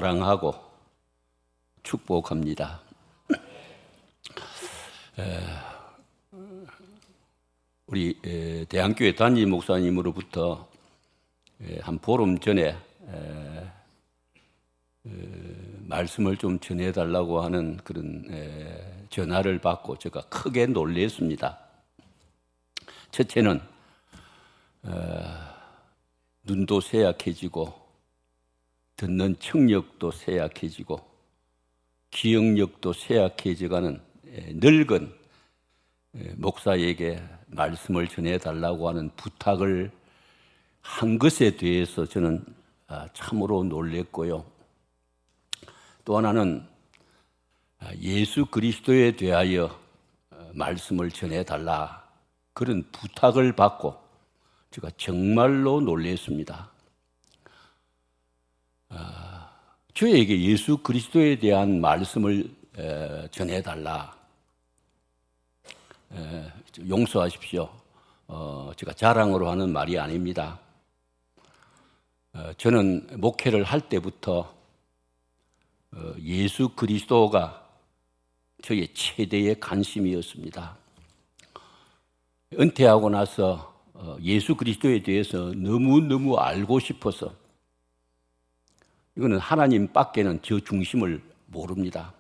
사랑하고 축복합니다. 우리 대한교회 담임 목사님으로부터 한 보름 전에 말씀을 좀 전해달라고 하는 그런 전화를 받고 제가 크게 놀랐습니다. 첫째는 눈도 쇠약해지고 듣는 청력도 쇠약해지고 기억력도 쇠약해져가는 늙은 목사에게 말씀을 전해달라고 하는 부탁을 한 것에 대해서 저는 참으로 놀랐고요. 또 하나는 예수 그리스도에 대하여 말씀을 전해달라 그런 부탁을 받고 제가 정말로 놀랐습니다. 저에게 예수 그리스도에 대한 말씀을 전해달라. 용서하십시오. 제가 자랑으로 하는 말이 아닙니다. 저는 목회를 할 때부터 예수 그리스도가 저의 최대의 관심이었습니다. 은퇴하고 나서 예수 그리스도에 대해서 너무너무 알고 싶어서 이거는 하나님밖에는 저 중심을 모릅니다.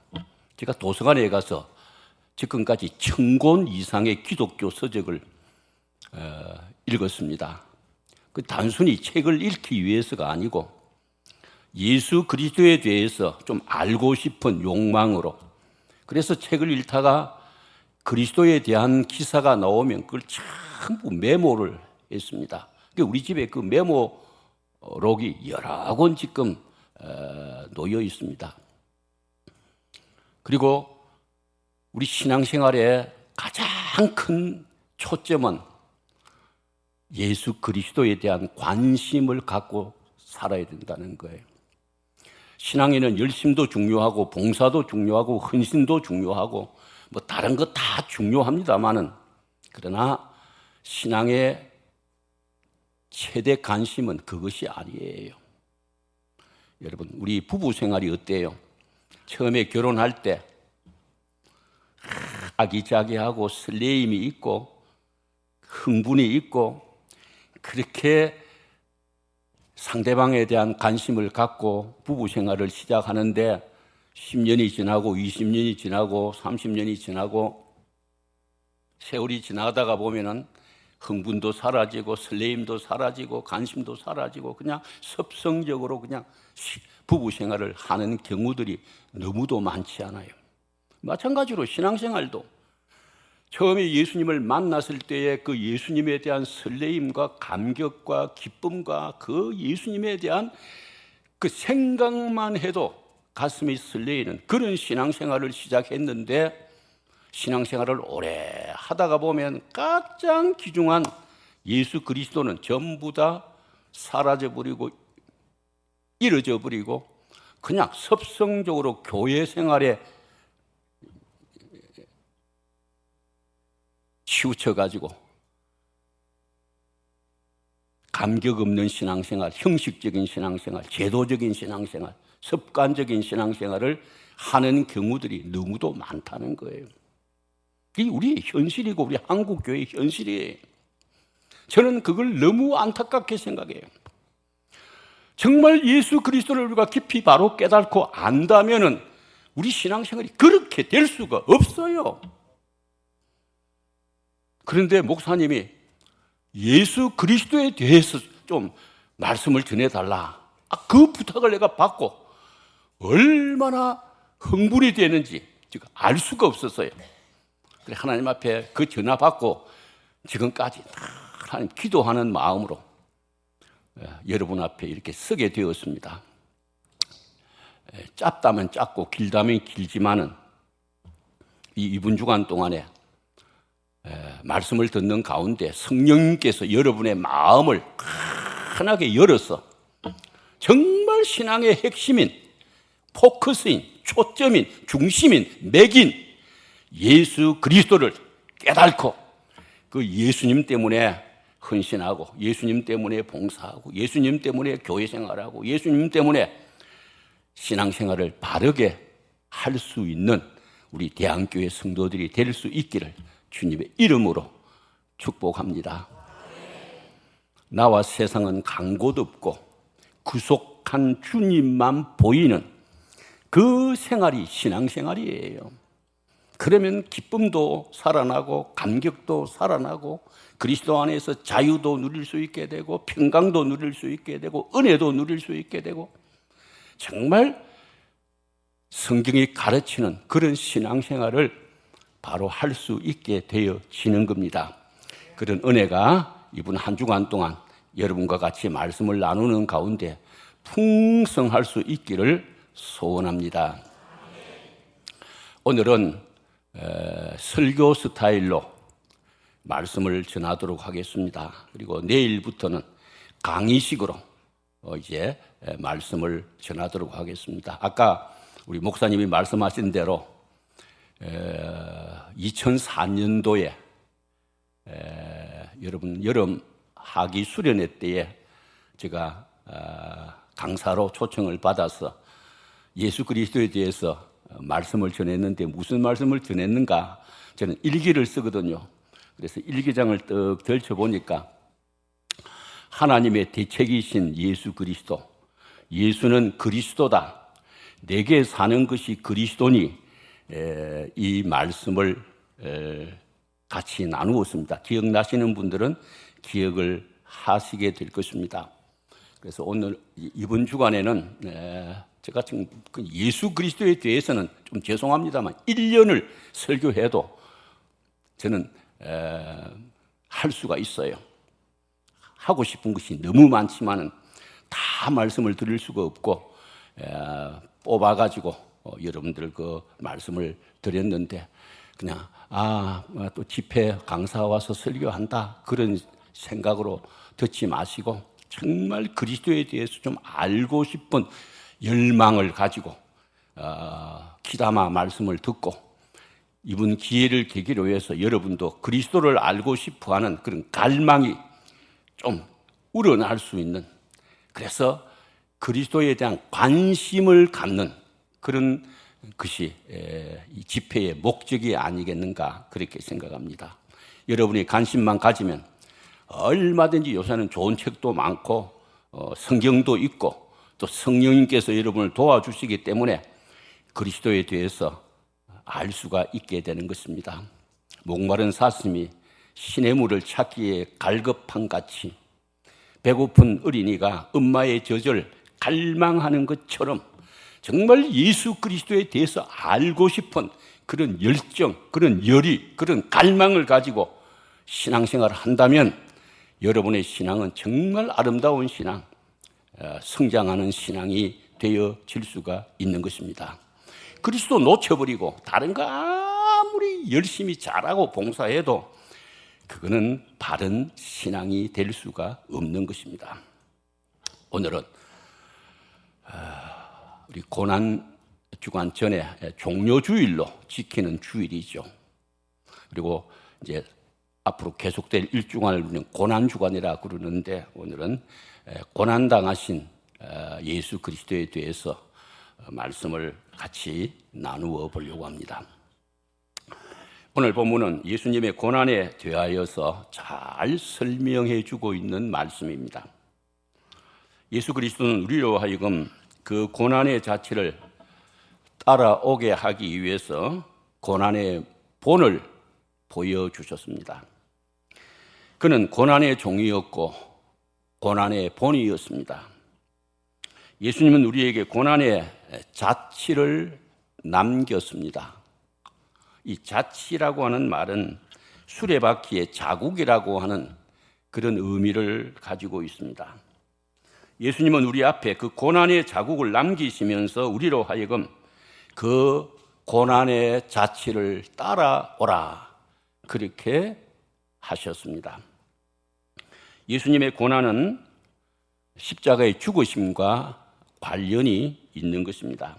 제가 도서관에 가서 지금까지 1000권 이상의 기독교 서적을 읽었습니다. 그 단순히 책을 읽기 위해서가 아니고 예수 그리스도에 대해서 좀 알고 싶은 욕망으로, 그래서 책을 읽다가 그리스도에 대한 기사가 나오면 그걸 전부 메모를 했습니다. 우리 집에 그 메모록이 여러 권 지금 놓여 있습니다. 그리고 우리 신앙생활의 가장 큰 초점은 예수 그리스도에 대한 관심을 갖고 살아야 된다는 거예요. 신앙에는 열심도 중요하고 봉사도 중요하고 헌신도 중요하고 뭐 다른 거 다 중요합니다만은, 그러나 신앙의 최대 관심은 그것이 아니에요. 여러분, 우리 부부 생활이 어때요? 처음에 결혼할 때 아기자기하고 설레임이 있고 흥분이 있고 그렇게 상대방에 대한 관심을 갖고 부부 생활을 시작하는데 10년이 지나고 20년이 지나고 30년이 지나고 세월이 지나가다가 보면은 흥분도 사라지고 설레임도 사라지고 관심도 사라지고 그냥 섭성적으로 그냥 부부 생활을 하는 경우들이 너무도 많지 않아요. 마찬가지로 신앙생활도 처음에 예수님을 만났을 때의 그 예수님에 대한 설레임과 감격과 기쁨과 그 예수님에 대한 그 생각만 해도 가슴이 설레이는 그런 신앙생활을 시작했는데, 신앙생활을 오래 하다가 보면 가장 귀중한 예수 그리스도는 전부 다 사라져버리고 이루어져버리고 그냥 섭성적으로 교회 생활에 치우쳐가지고 감격 없는 신앙생활, 형식적인 신앙생활, 제도적인 신앙생활, 습관적인 신앙생활을 하는 경우들이 너무도 많다는 거예요. 이게 우리의 현실이고 우리 한국교회의 현실이에요. 저는 그걸 너무 안타깝게 생각해요. 정말 예수 그리스도를 우리가 깊이 바로 깨닫고 안다면은 우리 신앙생활이 그렇게 될 수가 없어요. 그런데 목사님이 예수 그리스도에 대해서 좀 말씀을 전해달라. 그 부탁을 내가 받고 얼마나 흥분이 되는지 제가 알 수가 없었어요. 그래 하나님 앞에 그 전화 받고 지금까지 하나님 기도하는 마음으로 여러분 앞에 이렇게 서게 되었습니다. 짧다면 짧고 길다면 길지만은 이 2분 주간 동안에 말씀을 듣는 가운데 성령님께서 여러분의 마음을 환하게 열어서 정말 신앙의 핵심인, 포커스인, 초점인, 중심인, 맥인 예수 그리스도를 깨닫고 그 예수님 때문에 헌신하고 예수님 때문에 봉사하고 예수님 때문에 교회 생활하고 예수님 때문에 신앙생활을 바르게 할 수 있는 우리 대한교회 성도들이 될 수 있기를 주님의 이름으로 축복합니다. 나와 세상은 간 곳 없고 구속한 주님만 보이는 그 생활이 신앙생활이에요. 그러면 기쁨도 살아나고 감격도 살아나고 그리스도 안에서 자유도 누릴 수 있게 되고 평강도 누릴 수 있게 되고 은혜도 누릴 수 있게 되고 정말 성경이 가르치는 그런 신앙생활을 바로 할 수 있게 되어지는 겁니다. 그런 은혜가 이번 한 주간 동안 여러분과 같이 말씀을 나누는 가운데 풍성할 수 있기를 소원합니다. 오늘은 설교 스타일로 말씀을 전하도록 하겠습니다. 그리고 내일부터는 강의식으로 이제 말씀을 전하도록 하겠습니다. 아까 우리 목사님이 말씀하신 대로 2004년도에 여러분 여름 학위 수련회 때에 제가 강사로 초청을 받아서 예수 그리스도에 대해서 말씀을 전했는데 무슨 말씀을 전했는가? 저는 일기를 쓰거든요. 그래서 일기장을 떡 덜쳐보니까 하나님의 대책이신 예수 그리스도, 예수는 그리스도다, 내게 사는 것이 그리스도니, 이 말씀을 같이 나누었습니다. 기억나시는 분들은 기억을 하시게 될 것입니다. 그래서 오늘 이번 주간에는 제가 지금 예수 그리스도에 대해서는 좀 죄송합니다만 1년을 설교해도 저는 할 수가 있어요. 하고 싶은 것이 너무 많지만은 다 말씀을 드릴 수가 없고 뽑아가지고 여러분들 그 말씀을 드렸는데 그냥 또 집회 강사 와서 설교한다 그런 생각으로 듣지 마시고 정말 그리스도에 대해서 좀 알고 싶은 열망을 가지고 귀담아 말씀을 듣고 이번 기회를 계기로 해서 여러분도 그리스도를 알고 싶어하는 그런 갈망이 좀 우러날 수 있는, 그래서 그리스도에 대한 관심을 갖는 그런 것이 이 집회의 목적이 아니겠는가 그렇게 생각합니다. 여러분이 관심만 가지면 얼마든지 요새는 좋은 책도 많고 성경도 있고 또 성령님께서 여러분을 도와주시기 때문에 그리스도에 대해서 알 수가 있게 되는 것입니다. 목마른 사슴이 시냇물을 찾기에 갈급한 같이 배고픈 어린이가 엄마의 젖을 갈망하는 것처럼 정말 예수 그리스도에 대해서 알고 싶은 그런 열정, 그런 열의, 그런 갈망을 가지고 신앙생활을 한다면 여러분의 신앙은 정말 아름다운 신앙, 성장하는 신앙이 되어질 수가 있는 것입니다. 그리스도 놓쳐버리고 다른 거 아무리 열심히 잘하고 봉사해도 그거는 바른 신앙이 될 수가 없는 것입니다. 오늘은 우리 고난 주간 전에 종료주일로 지키는 주일이죠. 그리고 이제 앞으로 계속될 일주간을 우리는 고난주간이라 그러는데 오늘은 고난당하신 예수 그리스도에 대해서 말씀을 같이 나누어 보려고 합니다. 오늘 본문은 예수님의 고난에 대하여서 잘 설명해 주고 있는 말씀입니다. 예수 그리스도는 우리로 하여금 그 고난의 자체를 따라오게 하기 위해서 고난의 본을 보여주셨습니다. 그는 고난의 종이었고 고난의 본이었습니다. 예수님은 우리에게 고난의 자취를 남겼습니다. 이 자취라고 하는 말은 수레바퀴의 자국이라고 하는 그런 의미를 가지고 있습니다. 예수님은 우리 앞에 그 고난의 자국을 남기시면서 우리로 하여금 그 고난의 자취를 따라오라 그렇게 하셨습니다. 예수님의 고난은 십자가의 죽으심과 관련이 있는 것입니다.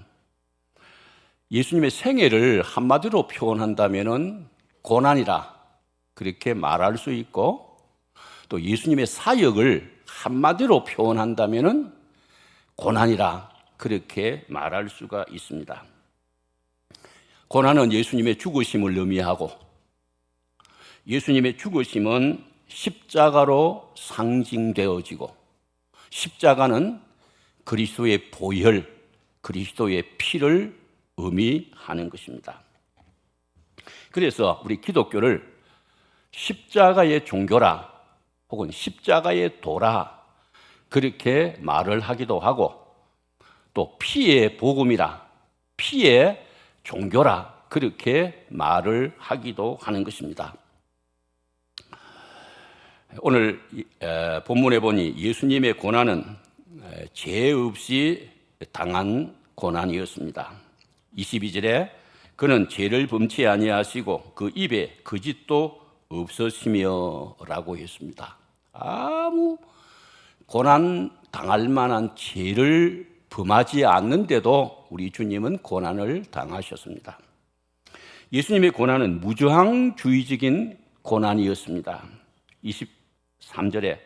예수님의 생애를 한마디로 표현한다면 고난이라 그렇게 말할 수 있고, 또 예수님의 사역을 한마디로 표현한다면 고난이라 그렇게 말할 수가 있습니다. 고난은 예수님의 죽으심을 의미하고 예수님의 죽으심은 십자가로 상징되어지고 십자가는 그리스도의 보혈, 그리스도의 피를 의미하는 것입니다. 그래서 우리 기독교를 십자가의 종교라 혹은 십자가의 도라 그렇게 말을 하기도 하고 또 피의 복음이라 피의 종교라 그렇게 말을 하기도 하는 것입니다. 오늘 본문에 보니 예수님의 고난은 죄 없이 당한 고난이었습니다. 22절에 그는 죄를 범치 아니하시고 그 입에 거짓도 없으시며 라고 했습니다. 아무 고난 당할 만한 죄를 범하지 않는데도 우리 주님은 고난을 당하셨습니다. 예수님의 고난은 무저항주의적인 고난이었습니다. 23절에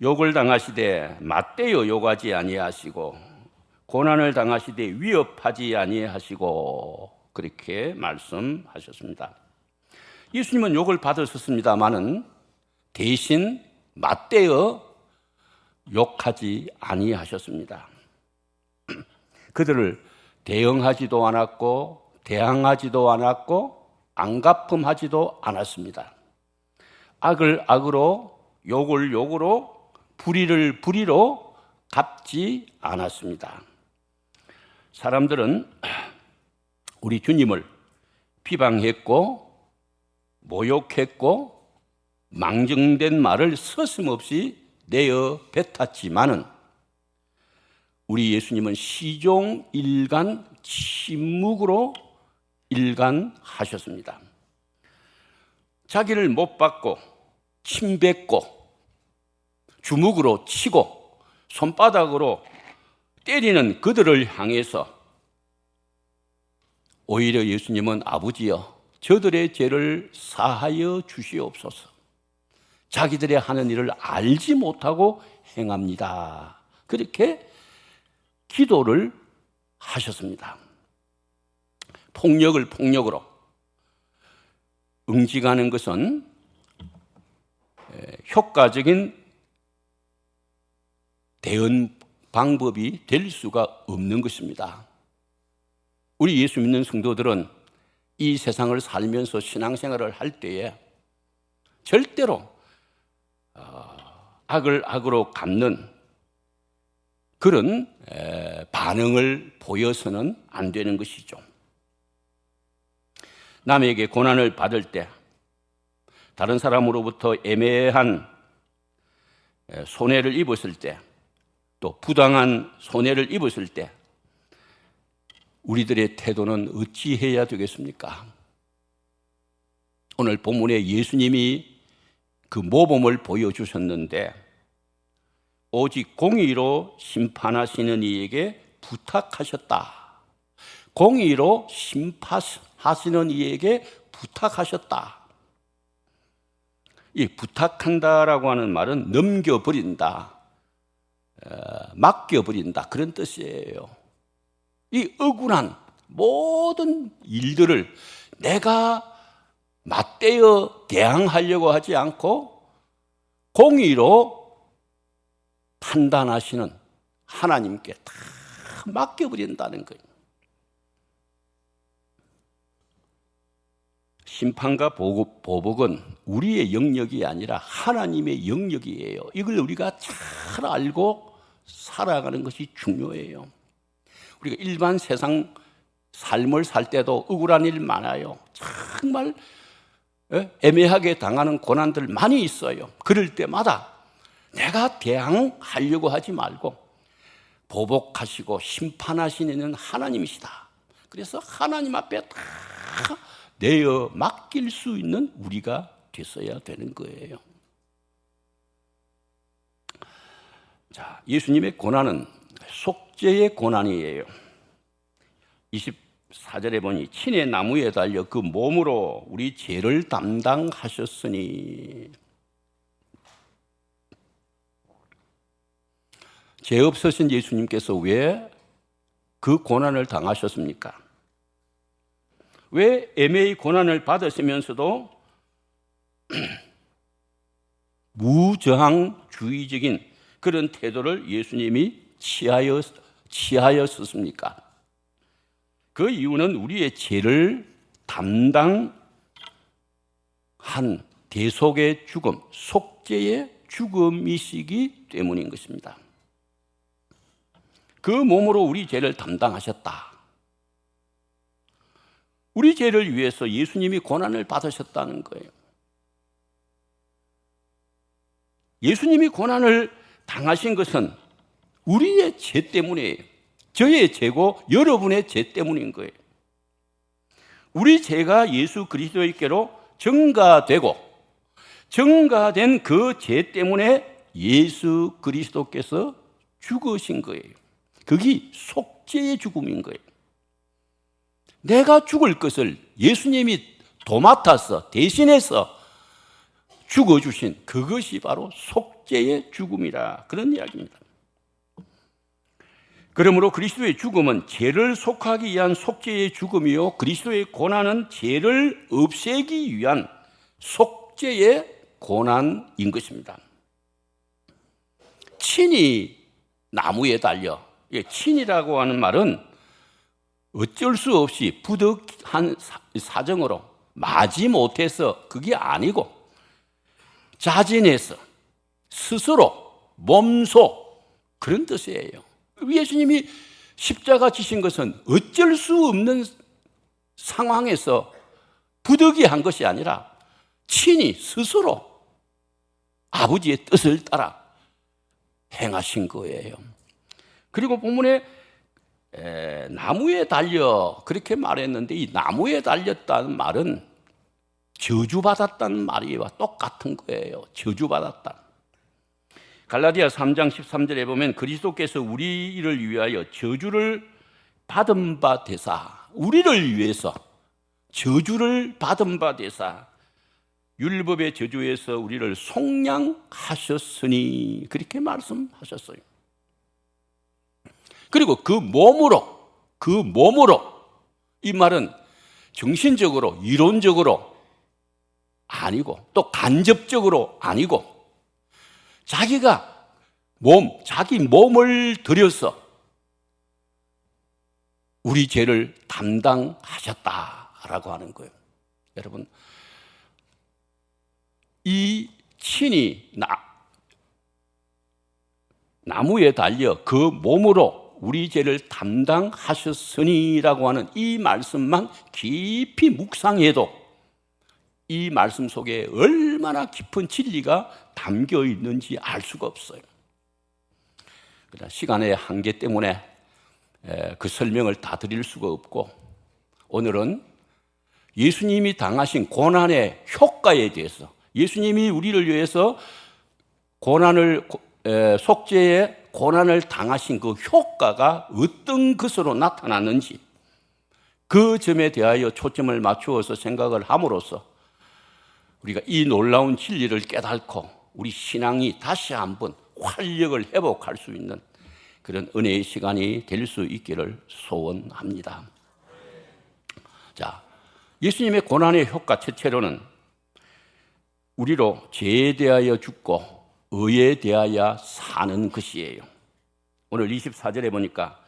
욕을 당하시되 맞대어 욕하지 아니하시고 고난을 당하시되 위협하지 아니하시고 그렇게 말씀하셨습니다. 예수님은 욕을 받으셨습니다마는 대신 맞대어 욕하지 아니하셨습니다. 그들을 대응하지도 않았고 대항하지도 않았고 안갚음하지도 않았습니다. 악을 악으로 욕을 욕으로 불의를 불의로 갚지 않았습니다. 사람들은 우리 주님을 비방했고 모욕했고 망정된 말을 서슴없이 내어 뱉었지만은 우리 예수님은 시종일관 침묵으로 일관하셨습니다. 자기를 못 받고 침뱉고 주먹으로 치고 손바닥으로 때리는 그들을 향해서 오히려 예수님은 아버지여 저들의 죄를 사하여 주시옵소서. 자기들의 하는 일을 알지 못하고 행합니다. 그렇게 기도를 하셨습니다. 폭력을 폭력으로 응징하는 것은 효과적인 대응 방법이 될 수가 없는 것입니다. 우리 예수 믿는 성도들은 이 세상을 살면서 신앙생활을 할 때에 절대로 악을 악으로 갚는 그런 반응을 보여서는 안 되는 것이죠. 남에게 고난을 받을 때 다른 사람으로부터 애매한 손해를 입었을 때 또 부당한 손해를 입었을 때 우리들의 태도는 어찌해야 되겠습니까? 오늘 본문에 예수님이 그 모범을 보여주셨는데 오직 공의로 심판하시는 이에게 부탁하셨다. 공의로 심판하시는 이에게 부탁하셨다. 이 부탁한다라고 하는 말은 넘겨버린다, 맡겨버린다 그런 뜻이에요. 이 억울한 모든 일들을 내가 맞대어 대항하려고 하지 않고 공의로 판단하시는 하나님께 다 맡겨버린다는 거예요. 심판과 보복은 우리의 영역이 아니라 하나님의 영역이에요. 이걸 우리가 잘 알고 살아가는 것이 중요해요. 우리가 일반 세상 삶을 살 때도 억울한 일 많아요. 정말 애매하게 당하는 고난들 많이 있어요. 그럴 때마다 내가 대항하려고 하지 말고 보복하시고 심판하시는 하나님이시다. 그래서 하나님 앞에 다 내어 맡길 수 있는 우리가 됐어야 되는 거예요. 자, 예수님의 고난은 속죄의 고난이에요. 24절에 보니 친의 나무에 달려 그 몸으로 우리 죄를 담당하셨으니 죄 없으신 예수님께서 왜 그 고난을 당하셨습니까? 왜 애매히 고난을 받으시면서도 무저항주의적인 그런 태도를 예수님이 취하였습니까? 그 이유는 우리의 죄를 담당한 대속의 죽음, 속죄의 죽음이시기 때문인 것입니다. 그 몸으로 우리 죄를 담당하셨다. 우리 죄를 위해서 예수님이 고난을 받으셨다는 거예요. 예수님이 고난을 당하신 것은 우리의 죄 때문이에요. 저의 죄고 여러분의 죄 때문인 거예요. 우리 죄가 예수 그리스도께로 증가되고 증가된 그 죄 때문에 예수 그리스도께서 죽으신 거예요. 그게 속죄의 죽음인 거예요. 내가 죽을 것을 예수님이 도맡아서 대신해서 죽어주신 그것이 바로 속죄의 죽음이라 그런 이야기입니다. 그러므로 그리스도의 죽음은 죄를 속하기 위한 속죄의 죽음이요 그리스도의 고난은 죄를 없애기 위한 속죄의 고난인 것입니다. 친히 나무에 달려, 친이라고 하는 말은 어쩔 수 없이 부득한 사정으로 마지못해서 그게 아니고 자진해서 스스로 몸소 그런 뜻이에요. 예수님이 십자가 지신 것은 어쩔 수 없는 상황에서 부득이 한 것이 아니라 친히 스스로 아버지의 뜻을 따라 행하신 거예요. 그리고 본문에 나무에 달려 그렇게 말했는데 이 나무에 달렸다는 말은 저주받았다는 말이와 똑같은 거예요. 저주받았다. 갈라디아 3장 13절에 보면 그리스도께서 우리를 위하여 저주를 받은 바 되사, 우리를 위해서 저주를 받은 바 되사 율법의 저주에서 우리를 속량하셨으니 그렇게 말씀하셨어요. 그리고 그 몸으로 이 말은 정신적으로 이론적으로 아니고 또 간접적으로 아니고 자기 몸을 들여서 우리 죄를 담당하셨다라고 하는 거예요. 여러분, 이 친히 나무에 달려 그 몸으로 우리 죄를 담당하셨으니라고 하는 이 말씀만 깊이 묵상해도 이 말씀 속에 얼마나 깊은 진리가 담겨 있는지 알 수가 없어요. 그러나 시간의 한계 때문에 그 설명을 다 드릴 수가 없고 오늘은 예수님이 당하신 고난의 효과에 대해서 예수님이 우리를 위해서 속죄의 고난을 당하신 그 효과가 어떤 것으로 나타났는지 그 점에 대하여 초점을 맞추어서 생각을 함으로써 우리가 이 놀라운 진리를 깨닫고 우리 신앙이 다시 한번 활력을 회복할 수 있는 그런 은혜의 시간이 될 수 있기를 소원합니다. 자, 예수님의 고난의 효과 첫째로는 우리로 죄에 대하여 죽고 의에 대하여 사는 것이에요. 오늘 24절에 보니까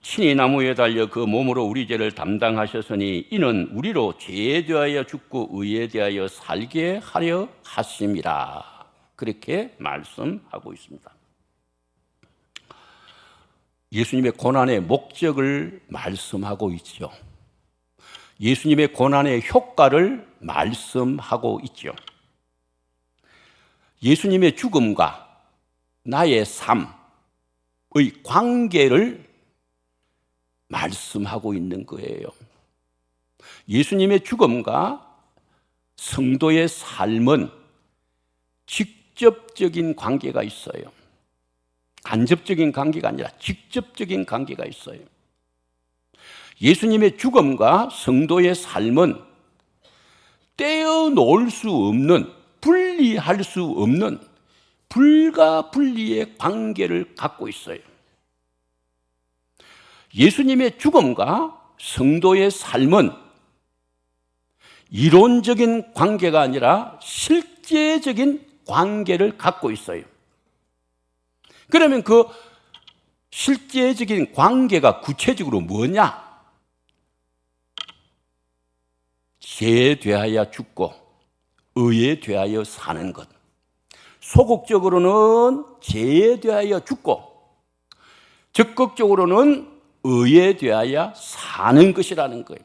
친히 나무에 달려 그 몸으로 우리 죄를 담당하셨으니 이는 우리로 죄에 대하여 죽고 의에 대하여 살게 하려 하심이라 그렇게 말씀하고 있습니다. 예수님의 고난의 목적을 말씀하고 있죠. 예수님의 고난의 효과를 말씀하고 있죠. 예수님의 죽음과 나의 삶의 관계를 말씀하고 있는 거예요. 예수님의 죽음과 성도의 삶은 직접적인 관계가 있어요. 간접적인 관계가 아니라 직접적인 관계가 있어요. 예수님의 죽음과 성도의 삶은 떼어놓을 수 없는, 분리할 수 없는 불가분리의 관계를 갖고 있어요. 예수님의 죽음과 성도의 삶은 이론적인 관계가 아니라 실제적인 관계를 갖고 있어요. 그러면 그 실제적인 관계가 구체적으로 뭐냐? 죄에 대하여 죽고 의에 대하여 사는 것. 소극적으로는 죄에 대하여 죽고 적극적으로는 의에 대하여 사는 것이라는 거예요.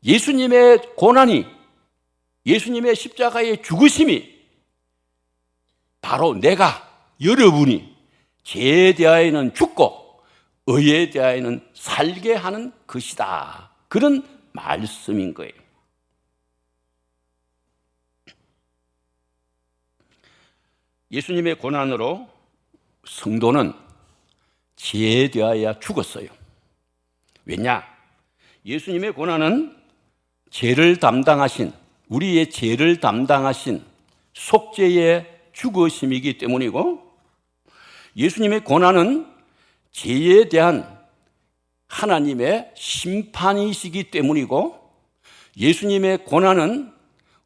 예수님의 고난이, 예수님의 십자가의 죽으심이 바로 내가, 여러분이 죄에 대하여는 죽고 의에 대하여는 살게 하는 것이다. 그런 말씀인 거예요. 예수님의 고난으로 성도는 죄에 대하여 죽었어요. 왜냐? 예수님의 고난은 죄를 담당하신, 우리의 죄를 담당하신 속죄의 죽으심이기 때문이고, 예수님의 고난은 죄에 대한 하나님의 심판이시기 때문이고, 예수님의 고난은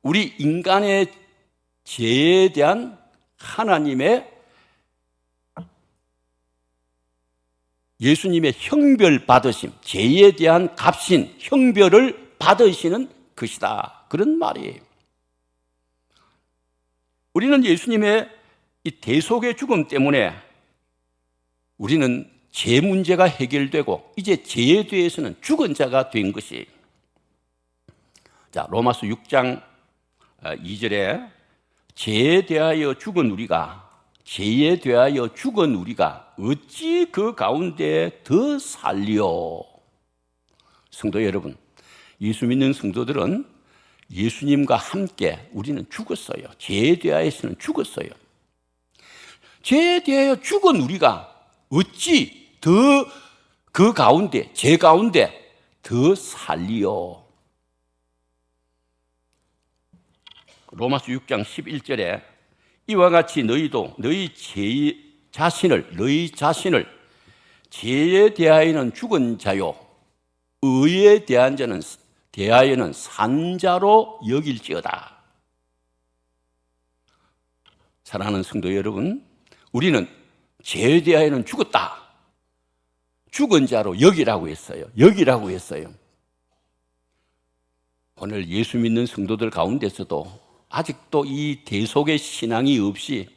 우리 인간의 죄에 대한 하나님의 예수님의 형벌 받으심, 죄에 대한 값인 형벌을 받으시는 것이다. 그런 말이에요. 우리는 예수님의 이 대속의 죽음 때문에 우리는 죄 문제가 해결되고 이제 죄에 대해서는 죽은 자가 된 것이에요. 자, 로마서 6장 2절에 죄에 대하여 죽은 우리가, 죄에 대하여 죽은 우리가 어찌 그 가운데 더 살리요? 성도 여러분, 예수 믿는 성도들은 예수님과 함께 우리는 죽었어요. 죄에 대하여서는 죽었어요. 죄에 대하여 죽은 우리가 어찌 더 그 가운데, 죄 가운데 더 살리요? 로마서 6장 11절에 이와 같이 너희도 너희 자신을 죄에 대하여는 죽은 자요 의에 대하여는 산 자로 여길지어다. 사랑하는 성도 여러분, 우리는 죄에 대하여는 죽었다. 죽은 자로 여기라고 했어요. 여기라고 했어요. 오늘 예수 믿는 성도들 가운데서도 아직도 이 대속의 신앙이 없이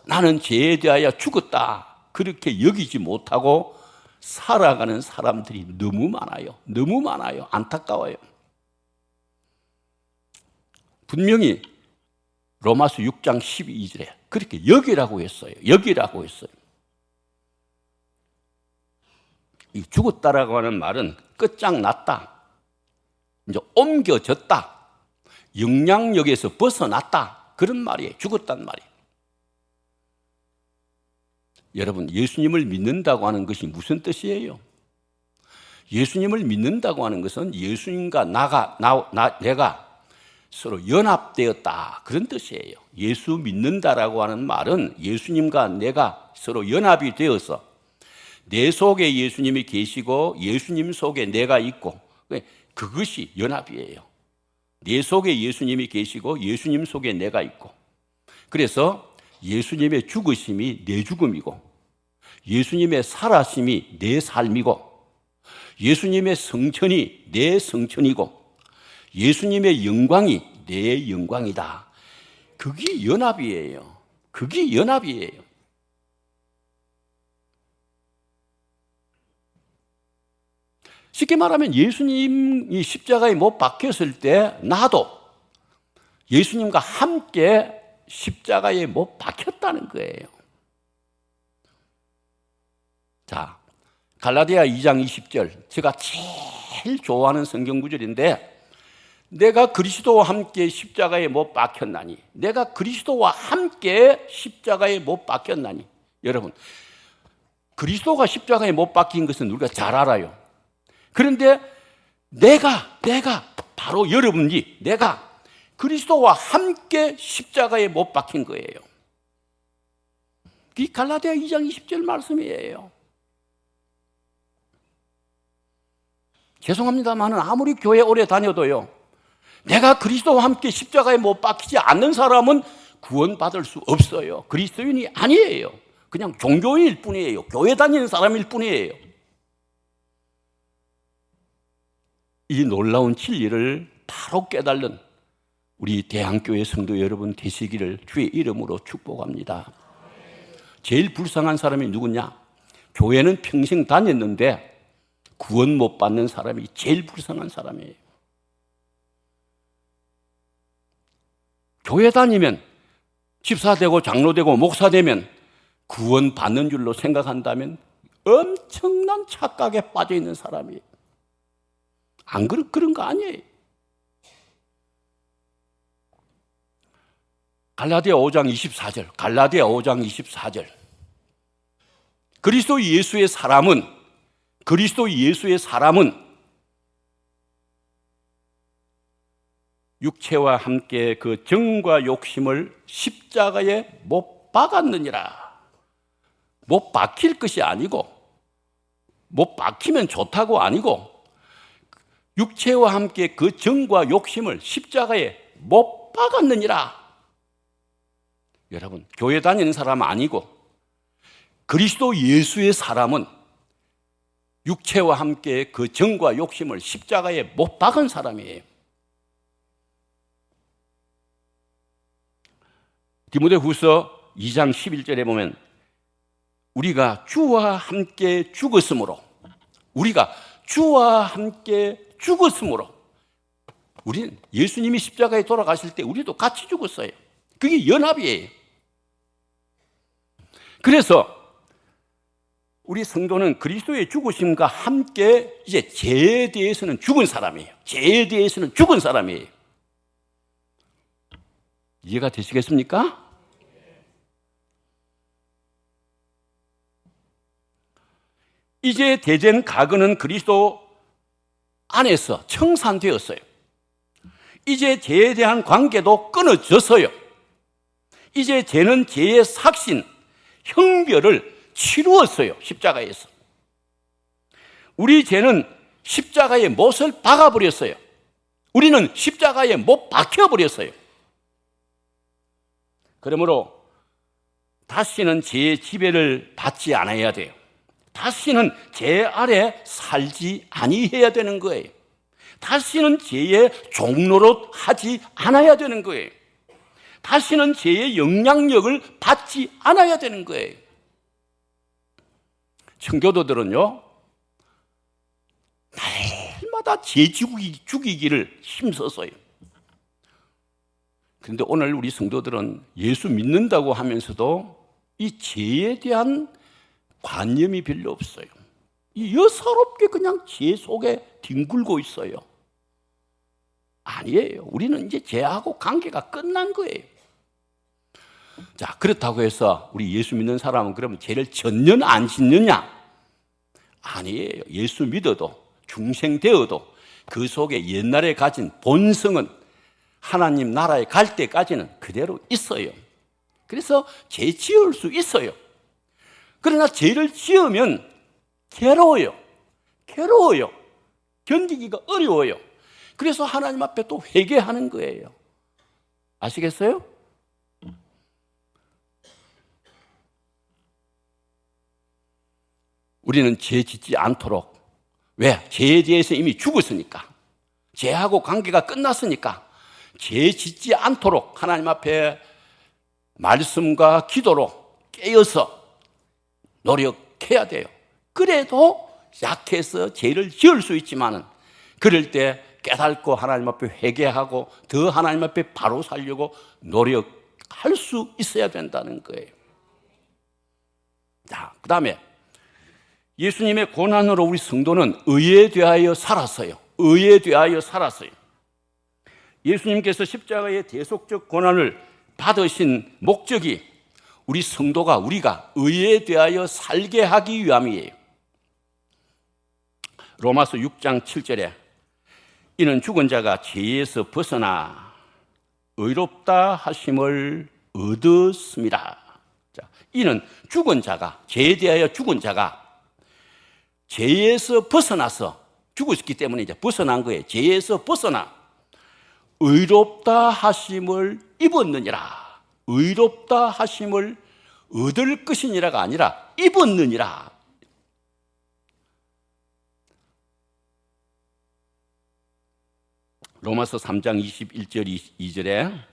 나는 죄에 대하여 죽었다, 그렇게 여기지 못하고 살아가는 사람들이 너무 많아요. 너무 많아요. 안타까워요. 분명히 로마서 6장 12절에 그렇게 여기라고 했어요. 여기라고 했어요. 이 죽었다라고 하는 말은 끝장났다, 이제 옮겨졌다, 영향력에서 벗어났다, 그런 말이에요. 죽었단 말이에요. 여러분, 예수님을 믿는다고 하는 것이 무슨 뜻이에요? 예수님을 믿는다고 하는 것은 예수님과 내가 서로 연합되었다, 그런 뜻이에요. 예수 믿는다라고 하는 말은 예수님과 내가 서로 연합이 되어서 내 속에 예수님이 계시고 예수님 속에 내가 있고, 그것이 연합이에요. 내 속에 예수님이 계시고 예수님 속에 내가 있고, 그래서 예수님의 죽으심이 내 죽음이고 예수님의 살아심이 내 삶이고 예수님의 성천이 내 성천이고 예수님의 영광이 내 영광이다. 그게 연합이에요. 그게 연합이에요. 쉽게 말하면 예수님이 십자가에 못 박혔을 때 나도 예수님과 함께 십자가에 못 박혔다는 거예요. 자, 갈라디아 2장 20절, 제가 제일 좋아하는 성경 구절인데, 내가 그리스도와 함께 십자가에 못 박혔나니, 내가 그리스도와 함께 십자가에 못 박혔나니. 여러분, 그리스도가 십자가에 못 박힌 것은 우리가 잘 알아요. 그런데 내가 바로 여러분이 내가 그리스도와 함께 십자가에 못 박힌 거예요. 이 갈라디아 2장 20절 말씀이에요. 죄송합니다만 아무리 교회 오래 다녀도요, 내가 그리스도와 함께 십자가에 못 박히지 않는 사람은 구원받을 수 없어요. 그리스도인이 아니에요. 그냥 종교인일 뿐이에요. 교회 다니는 사람일 뿐이에요. 이 놀라운 진리를 바로 깨달는 우리 대한교회 성도 여러분 되시기를 주의 이름으로 축복합니다. 제일 불쌍한 사람이 누구냐? 교회는 평생 다녔는데 구원 못 받는 사람이 제일 불쌍한 사람이에요. 교회 다니면 집사 되고 장로 되고 목사 되면 구원 받는 줄로 생각한다면 엄청난 착각에 빠져 있는 사람이에요. 안 그런 거 아니에요. 갈라디아 5장 24절, 갈라디아 5장 24절. 그리스도 예수의 사람은 육체와 함께 그 정과 욕심을 십자가에 못 박았느니라. 못 박힐 것이 아니고, 못 박히면 좋다고 아니고, 육체와 함께 그 정과 욕심을 십자가에 못 박았느니라. 여러분, 교회 다니는 사람 아니고 그리스도 예수의 사람은 육체와 함께 그 정과 욕심을 십자가에 못 박은 사람이에요. 디모데후서 2장 11절에 보면 우리가 주와 함께 죽었으므로 우리는 예수님이 십자가에 돌아가실 때 우리도 같이 죽었어요. 그게 연합이에요. 그래서 우리 성도는 그리스도의 죽으심과 함께 이제 죄에 대해서는 죽은 사람이에요. 죄에 대해서는 죽은 사람이에요. 이해가 되시겠습니까? 이제 대된 과거는 그리스도 안에서 청산되었어요. 이제 죄에 대한 관계도 끊어졌어요. 이제 죄는 죄의 삭신, 형별을 치루었어요. 십자가에서. 우리 죄는 십자가에 못을 박아버렸어요. 우리는 십자가에 못 박혀버렸어요. 그러므로 다시는 죄의 지배를 받지 않아야 돼요. 다시는 죄 아래 살지 아니해야 되는 거예요. 다시는 죄의 종노릇 하지 않아야 되는 거예요. 다시는 죄의 영향력을 받지 않아야 되는 거예요. 청교도들은요, 날마다 죄 죽이기를 힘써서요. 그런데 오늘 우리 성도들은 예수 믿는다고 하면서도 이 죄에 대한 관념이 별로 없어요. 여사롭게 그냥 죄 속에 뒹굴고 있어요. 아니에요. 우리는 이제 죄하고 관계가 끝난 거예요. 자, 그렇다고 해서 우리 예수 믿는 사람은 그러면 죄를 전혀 안 짓느냐? 아니에요. 예수 믿어도 중생되어도 그 속에 옛날에 가진 본성은 하나님 나라에 갈 때까지는 그대로 있어요. 그래서 죄 지을 수 있어요. 그러나 죄를 지으면 괴로워요. 견디기가 어려워요. 그래서 하나님 앞에 또 회개하는 거예요. 아시겠어요? 우리는 죄 짓지 않도록. 왜? 죄에 대해서 이미 죽었으니까. 죄하고 관계가 끝났으니까 죄 짓지 않도록 하나님 앞에 말씀과 기도로 깨어서 노력해야 돼요. 그래도 약해서 죄를 지을 수 있지만은 그럴 때 깨닫고 하나님 앞에 회개하고 더 하나님 앞에 바로 살려고 노력할 수 있어야 된다는 거예요. 자, 그 다음에 예수님의 고난으로 우리 성도는 의에 대하여 살았어요. 예수님께서 십자가의 대속적 고난을 받으신 목적이 우리가 의에 대하여 살게 하기 위함이에요. 로마서 6장 7절에 이는 죽은 자가 죄에서 벗어나 의롭다 하심을 얻었습니다. 자, 이는 죽은 자가, 죄에 대하여 죽은 자가 죄에서 벗어나서 죽었기 때문에 이제 벗어난 거예요. 죄에서 벗어나 의롭다 하심을 입었느니라. 의롭다 하심을 얻을 것이니라가 아니라 입었느니라. 로마서 3장 21절 2절에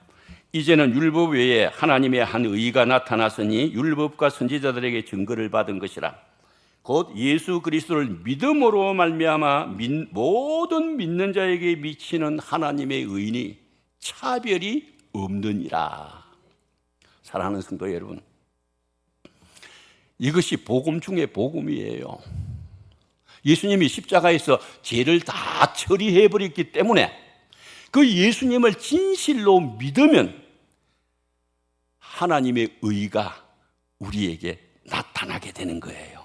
이제는 율법 외에 하나님의 한 의가 나타났으니 율법과 선지자들에게 증거를 받은 것이라. 곧 예수 그리스도를 믿음으로 말미암아 모든 믿는 자에게 미치는 하나님의 의인이 차별이 없느니라. 사랑하는 성도 여러분, 이것이 복음 중에 복음이에요. 예수님이 십자가에서 죄를 다 처리해버렸기 때문에 그 예수님을 진실로 믿으면 하나님의 의가 우리에게 나타나게 되는 거예요.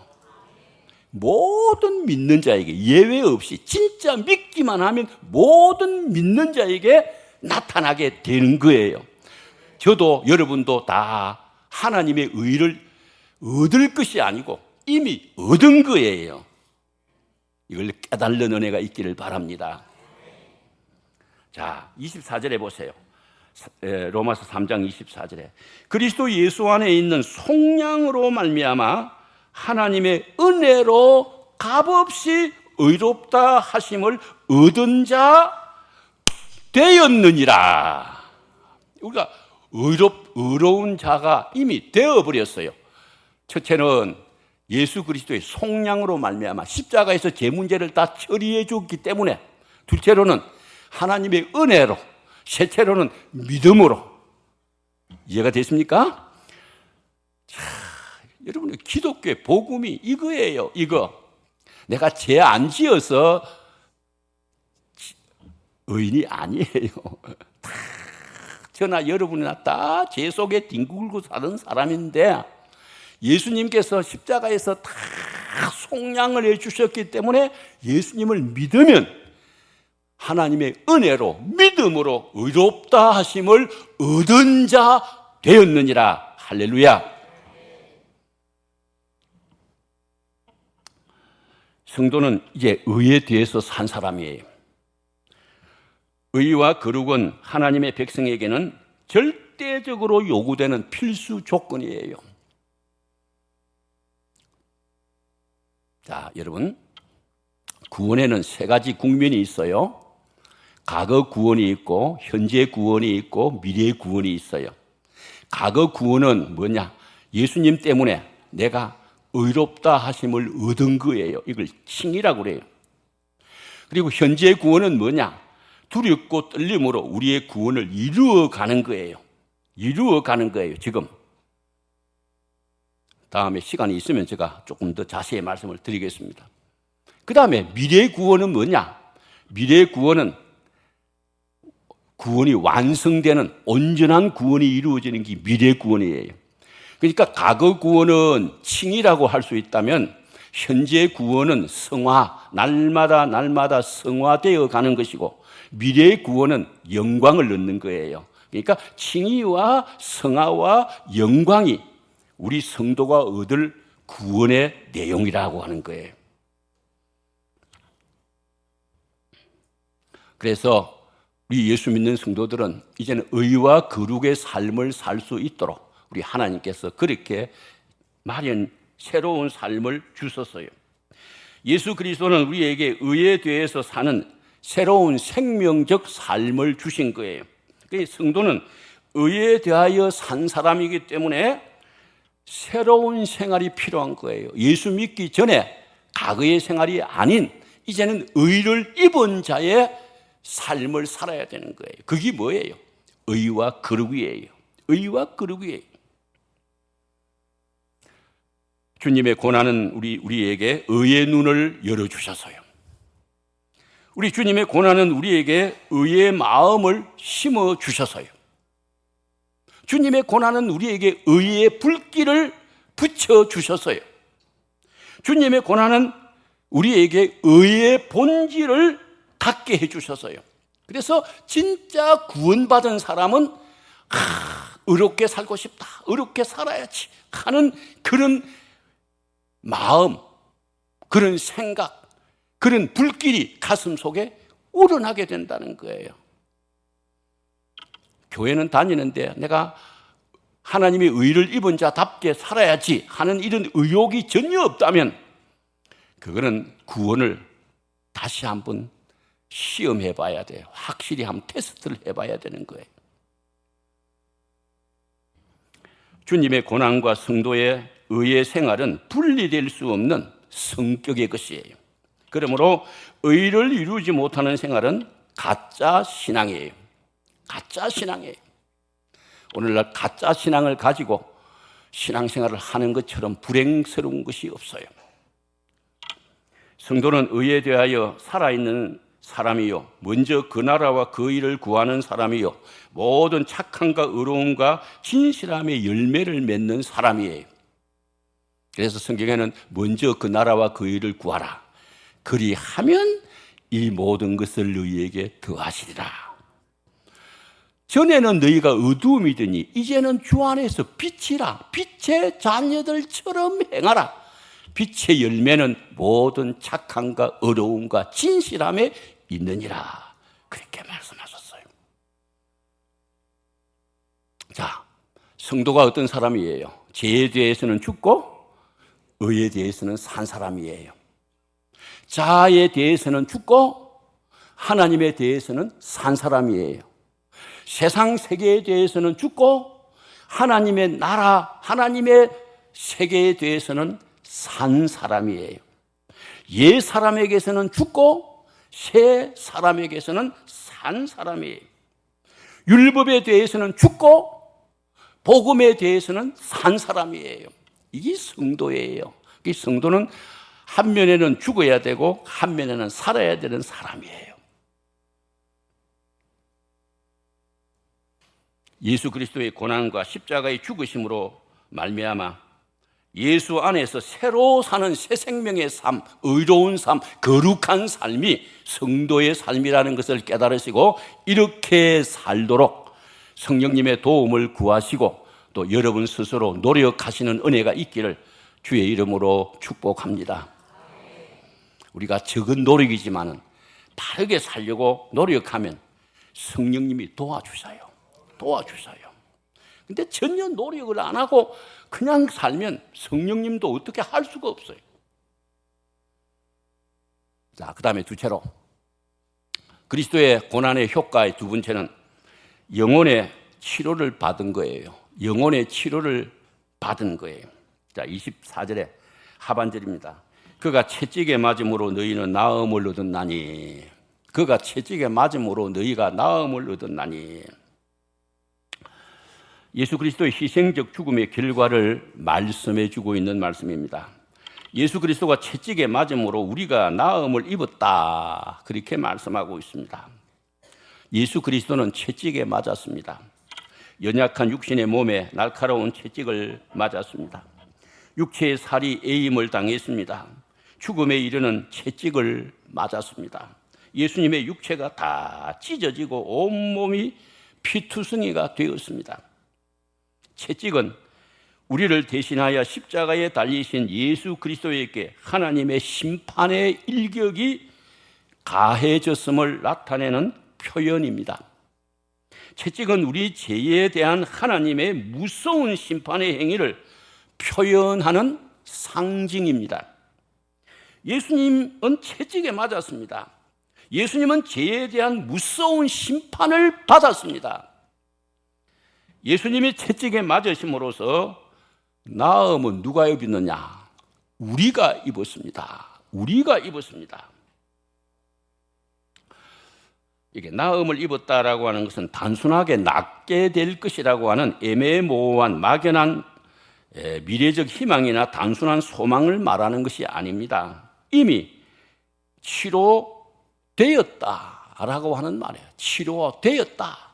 모든 믿는 자에게 예외 없이 진짜 믿기만 하면 모든 믿는 자에게 나타나게 되는 거예요. 저도 여러분도 다 하나님의 의를 얻을 것이 아니고 이미 얻은 거예요. 이걸 깨달는 은혜가 있기를 바랍니다. 자, 24절에 보세요. 로마서 3장 24절에 그리스도 예수 안에 있는 속량으로 말미암아 하나님의 은혜로 값없이 의롭다 하심을 얻은 자 되었느니라. 우리가 의로운 자가 이미 되어버렸어요. 첫째는 예수 그리스도의 속량으로 말미암아 십자가에서 제 문제를 다 처리해 줬기 때문에, 둘째로는 하나님의 은혜로, 셋째로는 믿음으로. 이해가 됐습니까? 자, 여러분, 기독교의 복음이 이거예요. 이거. 내가 죄 안 지어서 의인이 아니에요. 다 저나 여러분이나 다 죄 속에 뒹굴고 사는 사람인데 예수님께서 십자가에서 다 속량을 해주셨기 때문에 예수님을 믿으면 하나님의 은혜로 믿음으로 의롭다 하심을 얻은 자 되었느니라. 할렐루야. 성도는 이제 의에 대해서 산 사람이에요. 의와 거룩은 하나님의 백성에게는 절대적으로 요구되는 필수 조건이에요. 자, 여러분, 구원에는 세 가지 국면이 있어요. 과거 구원이 있고, 현재 구원이 있고, 미래 구원이 있어요. 과거 구원은 뭐냐? 예수님 때문에 내가 의롭다 하심을 얻은 거예요. 이걸 칭이라고 그래요. 그리고 현재 구원은 뭐냐? 두렵고 떨림으로 우리의 구원을 이루어가는 거예요. 이루어가는 거예요, 지금. 다음에 시간이 있으면 제가 조금 더 자세히 말씀을 드리겠습니다. 그 다음에 미래 구원은 뭐냐? 미래 구원은 구원이 완성되는 온전한 구원이 이루어지는 게 미래 구원이에요. 그러니까 과거 구원은 칭이라고 할 수 있다면 현재 구원은 성화, 날마다 성화되어 가는 것이고 미래 구원은 영광을 얻는 거예요. 그러니까 칭의와 성화와 영광이 우리 성도가 얻을 구원의 내용이라고 하는 거예요. 그래서 우리 예수 믿는 성도들은 이제는 의와 거룩의 삶을 살 수 있도록 우리 하나님께서 그렇게 새로운 삶을 주셨어요. 예수 그리스도는 우리에게 의에 대해서 사는 새로운 생명적 삶을 주신 거예요. 성도는 의에 대하여 산 사람이기 때문에 새로운 생활이 필요한 거예요. 예수 믿기 전에 과거의 생활이 아닌 이제는 의를 입은 자의 삶을 살아야 되는 거예요. 그게 뭐예요? 의와 거룩이에요. 의와 거룩이에요. 주님의 고난은 우리에게 의의 눈을 열어주셔서요. 우리 주님의 고난은 우리에게 의의 마음을 심어주셔서요. 주님의 고난은 우리에게 의의 불길을 붙여주셔서요. 주님의 고난은 우리에게 의의 본질을 갖게 해주셔서요. 그래서 진짜 구원받은 사람은 의롭게 살고 싶다, 의롭게 살아야지 하는 그런 마음, 그런 생각, 그런 불길이 가슴 속에 우러나게 된다는 거예요. 교회는 다니는데 내가 하나님의 의를 입은 자답게 살아야지 하는 이런 의욕이 전혀 없다면 그거는 구원을 다시 한번 시험해 봐야 돼요. 확실히 한번 테스트를 해봐야 되는 거예요. 주님의 고난과 성도의 의의 생활은 분리될 수 없는 성격의 것이에요. 그러므로 의를 이루지 못하는 생활은 가짜 신앙이에요. 가짜 신앙이에요. 오늘날 가짜 신앙을 가지고 신앙생활을 하는 것처럼 불행스러운 것이 없어요. 성도는 의에 대하여 살아있는 사람이요, 먼저 그 나라와 그 일을 구하는 사람이요, 모든 착함과 의로움과 진실함의 열매를 맺는 사람이에요. 그래서 성경에는 먼저 그 나라와 그 일을 구하라. 그리하면 이 모든 것을 너희에게 더하시리라. 전에는 너희가 어두움이더니 이제는 주 안에서 빛이라. 빛의 자녀들처럼 행하라. 빛의 열매는 모든 착함과 어려움과 진실함에 있느니라. 그렇게 말씀하셨어요. 자, 성도가 어떤 사람이에요? 죄에 대해서는 죽고 의에 대해서는 산 사람이에요. 자아에 대해서는 죽고 하나님에 대해서는 산 사람이에요. 세상 세계에 대해서는 죽고 하나님의 나라, 하나님의 세계에 대해서는 산 사람이에요. 옛 사람에게서는 죽고 새 사람에게서는 산 사람이에요. 율법에 대해서는 죽고 복음에 대해서는 산 사람이에요. 이게 성도예요. 이 성도는 한 면에는 죽어야 되고 한 면에는 살아야 되는 사람이에요. 예수 그리스도의 고난과 십자가의 죽으심으로 말미암아 예수 안에서 새로 사는 새 생명의 삶, 의로운 삶, 거룩한 삶이 성도의 삶이라는 것을 깨달으시고 이렇게 살도록 성령님의 도움을 구하시고 또 여러분 스스로 노력하시는 은혜가 있기를 주의 이름으로 축복합니다. 우리가 적은 노력이지만 바르게 살려고 노력하면 성령님이 도와주셔요. 근데 전혀 노력을 안 하고 그냥 살면 성령님도 어떻게 할 수가 없어요. 자, 그 다음에 두째로 그리스도의 고난의 효과의 두 번째는 영혼의 치료를 받은 거예요. 영혼의 치료를 받은 거예요. 자, 24절의 하반절입니다. 그가 채찍에 맞음으로 너희는 나음을 얻었나니. 그가 채찍에 맞음으로 너희가 나음을 얻었나니. 예수 그리스도의 희생적 죽음의 결과를 말씀해 주고 있는 말씀입니다. 예수 그리스도가 채찍에 맞음으로 우리가 나음을 입었다. 그렇게 말씀하고 있습니다. 예수 그리스도는 채찍에 맞았습니다. 연약한 육신의 몸에 날카로운 채찍을 맞았습니다. 육체의 살이 에임을 당했습니다. 죽음에 이르는 채찍을 맞았습니다. 예수님의 육체가 다 찢어지고 온몸이 피투성이가 되었습니다. 채찍은 우리를 대신하여 십자가에 달리신 예수 그리스도에게 하나님의 심판의 일격이 가해졌음을 나타내는 표현입니다. 채찍은 우리 죄에 대한 하나님의 무서운 심판의 행위를 표현하는 상징입니다. 예수님은 채찍에 맞았습니다. 예수님은 죄에 대한 무서운 심판을 받았습니다. 예수님이 채찍에 맞으심으로써 나음은 누가 입었느냐? 우리가 입었습니다. 우리가 입었습니다. 이게 나음을 입었다라고 하는 것은 단순하게 낫게 될 것이라고 하는 애매모호한 막연한 미래적 희망이나 단순한 소망을 말하는 것이 아닙니다. 이미 치료되었다라고 하는 말이에요. 치료되었다.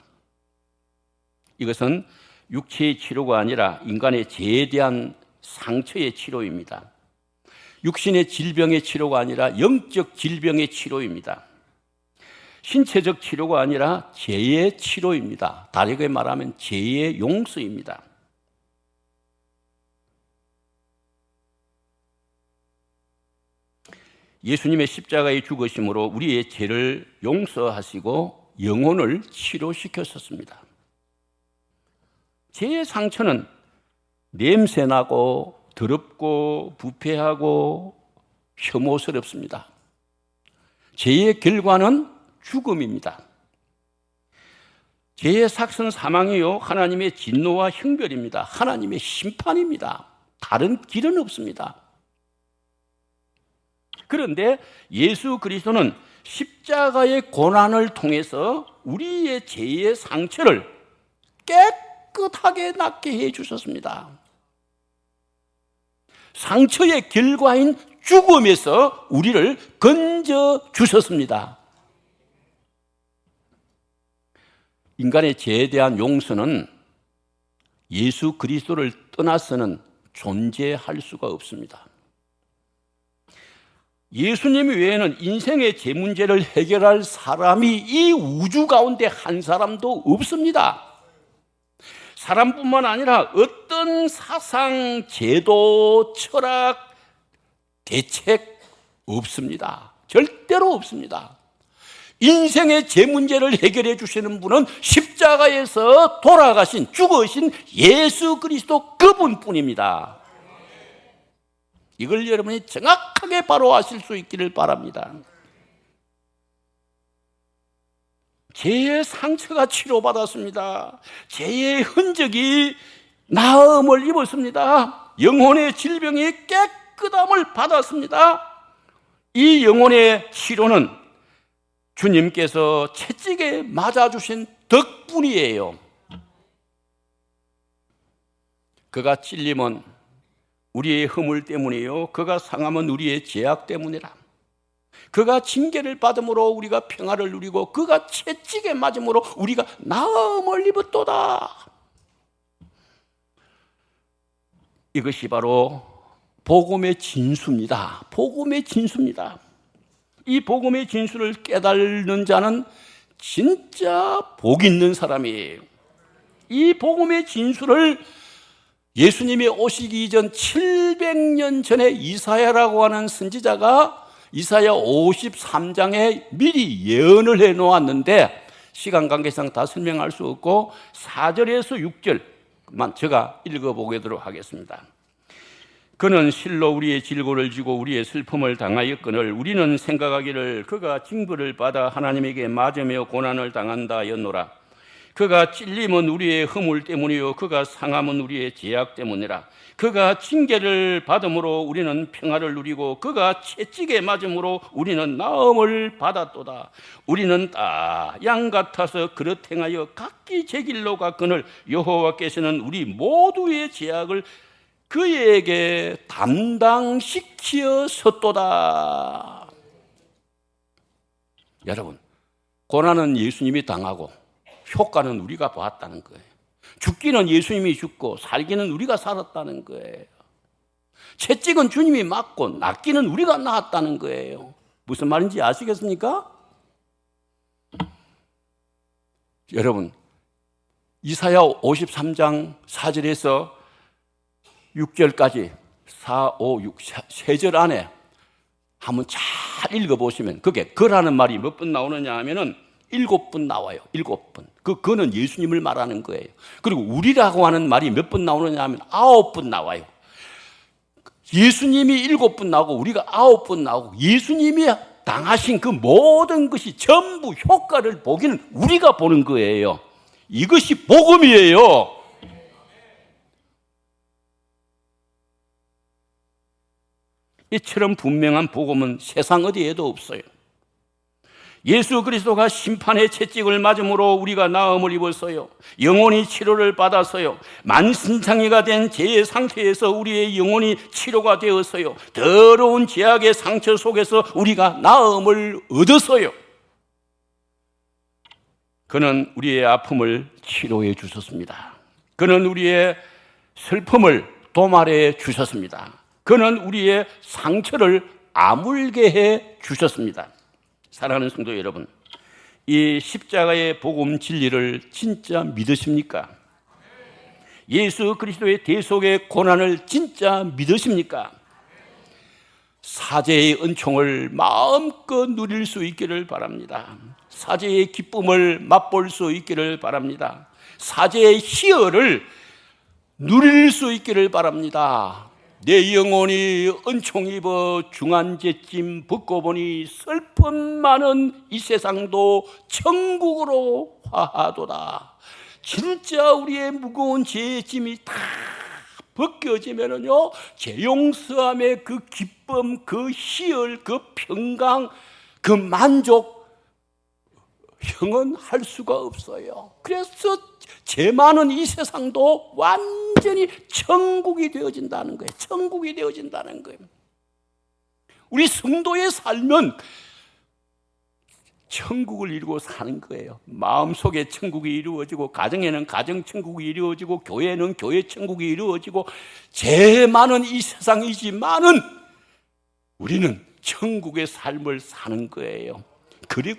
이것은 육체의 치료가 아니라 인간의 죄에 대한 상처의 치료입니다. 육신의 질병의 치료가 아니라 영적 질병의 치료입니다. 신체적 치료가 아니라 죄의 치료입니다. 다르게 말하면 죄의 용서입니다. 예수님의 십자가의 죽으심으로 우리의 죄를 용서하시고 영혼을 치료시켰었습니다. 죄의 상처는 냄새나고 더럽고 부패하고 혐오스럽습니다. 죄의 결과는 죽음입니다. 죄의 삭은 사망이요 하나님의 진노와 형벌입니다. 하나님의 심판입니다. 다른 길은 없습니다. 그런데 예수 그리스도는 십자가의 고난을 통해서 우리의 죄의 상처를 깨끗하게 낫게 해 주셨습니다. 상처의 결과인 죽음에서 우리를 건져 주셨습니다. 인간의 죄에 대한 용서는 예수 그리스도를 떠나서는 존재할 수가 없습니다. 예수님 외에는 인생의 죄 문제를 해결할 사람이 이 우주 가운데 한 사람도 없습니다. 사람뿐만 아니라 어떤 사상, 제도, 철학, 대책 없습니다. 절대로 없습니다. 인생의 죄 문제를 해결해 주시는 분은 십자가에서 돌아가신, 죽으신 예수 그리스도 그분뿐입니다. 이걸 여러분이 정확하게 바로 아실 수 있기를 바랍니다. 죄의 상처가 치료받았습니다. 죄의 흔적이 나음을 입었습니다. 영혼의 질병이 깨끗함을 받았습니다. 이 영혼의 치료는 주님께서 채찍에 맞아주신 덕분이에요. 그가 찔림은 우리의 허물 때문이요 그가 상함은 우리의 죄악 때문이라. 그가 징계를 받음으로 우리가 평화를 누리고 그가 채찍에 맞음으로 우리가 나음을 입었도다. 이것이 바로 복음의 진수입니다. 복음의 진수입니다. 이 복음의 진수를 깨닫는 자는 진짜 복 있는 사람이에요. 이 복음의 진수를 예수님이 오시기 이전 700년 전에 이사야라고 하는 선지자가 이사야 53장에 미리 예언을 해놓았는데 시간 관계상 다 설명할 수 없고 4절에서 6절만 제가 읽어보도록 하겠습니다. 그는 실로 우리의 질고를 지고 우리의 슬픔을 당하였거늘 우리는 생각하기를 그가 징벌을 받아 하나님에게 맞으며 고난을 당한다 하였노라. 그가 찔림은 우리의 허물 때문이요 그가 상함은 우리의 죄악 때문이라. 그가 징계를 받음으로 우리는 평화를 누리고 그가 채찍에 맞음으로 우리는 나음을 받았도다. 우리는 다 양 같아서 그릇 행하여 각기 제 길로 갔거늘 여호와께서는 우리 모두의 죄악을 그에게 담당시키었었도다. 여러분, 고난은 예수님이 당하고 효과는 우리가 봤다는 거예요. 죽기는 예수님이 죽고 살기는 우리가 살았다는 거예요. 채찍은 주님이 맞고 낫기는 우리가 나았다는 거예요. 무슨 말인지 아시겠습니까? 여러분, 이사야 53장 4절에서 6절까지 4, 5, 6, 3절 안에 한번 잘 읽어보시면 그게 그라는 말이 몇 번 나오느냐 하면은 7번 나와요. 7번. 그거는 예수님을 말하는 거예요. 그리고 우리라고 하는 말이 몇 번 나오느냐 하면 9번 나와요. 예수님이 7번 나오고 우리가 9번 나오고 예수님이 당하신 그 모든 것이 전부 효과를 보기는 우리가 보는 거예요. 이것이 복음이에요. 이처럼 분명한 복음은 세상 어디에도 없어요. 예수 그리스도가 심판의 채찍을 맞음으로 우리가 나음을 입었어요. 영혼이 치료를 받았어요. 만신창이가 된 죄의 상태에서 우리의 영혼이 치료가 되었어요. 더러운 죄악의 상처 속에서 우리가 나음을 얻었어요. 그는 우리의 아픔을 치료해 주셨습니다. 그는 우리의 슬픔을 도말해 주셨습니다. 그는 우리의 상처를 아물게 해 주셨습니다. 사랑하는 성도 여러분, 이 십자가의 복음 진리를 진짜 믿으십니까? 예수 그리스도의 대속의 고난을 진짜 믿으십니까? 사제의 은총을 마음껏 누릴 수 있기를 바랍니다. 사제의 기쁨을 맛볼 수 있기를 바랍니다. 사제의 희열을 누릴 수 있기를 바랍니다. 내 영혼이 은총 입어 중한제쯤 벗고 보니 슬픔 많은 이 세상도 천국으로 화하도다. 진짜 우리의 무거운 죄의 짐이 다 벗겨지면은요, 죄 용서함의 그 기쁨, 그 희열, 그 평강, 그 만족, 형언할 수가 없어요. 그래서 죄 많은 이 세상도 완전히 천국이 되어진다는 거예요. 천국이 되어진다는 거예요. 우리 성도의 삶은 천국을 이루고 사는 거예요. 마음속에 천국이 이루어지고, 가정에는 가정 천국이 이루어지고, 교회는 교회 천국이 이루어지고, 죄 많은 이 세상이지만은 우리는 천국의 삶을 사는 거예요.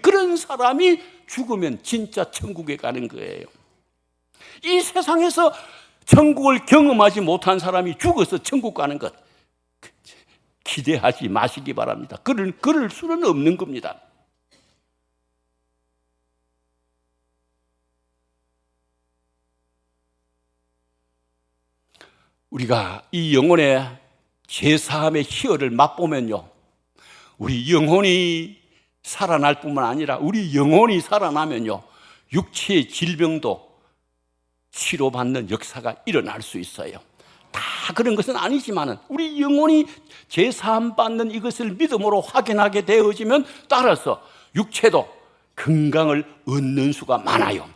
그런 사람이 죽으면 진짜 천국에 가는 거예요. 이 세상에서 천국을 경험하지 못한 사람이 죽어서 천국 가는 것 기대하지 마시기 바랍니다. 그럴 수는 없는 겁니다. 우리가 이 영혼의 죄사함의 희열을 맛보면요, 우리 영혼이 살아날 뿐만 아니라 우리 영혼이 살아나면요, 육체의 질병도 치료받는 역사가 일어날 수 있어요. 다 그런 것은 아니지만 우리 영혼이 죄사함 받는 이것을 믿음으로 확인하게 되어지면 따라서 육체도 건강을 얻는 수가 많아요.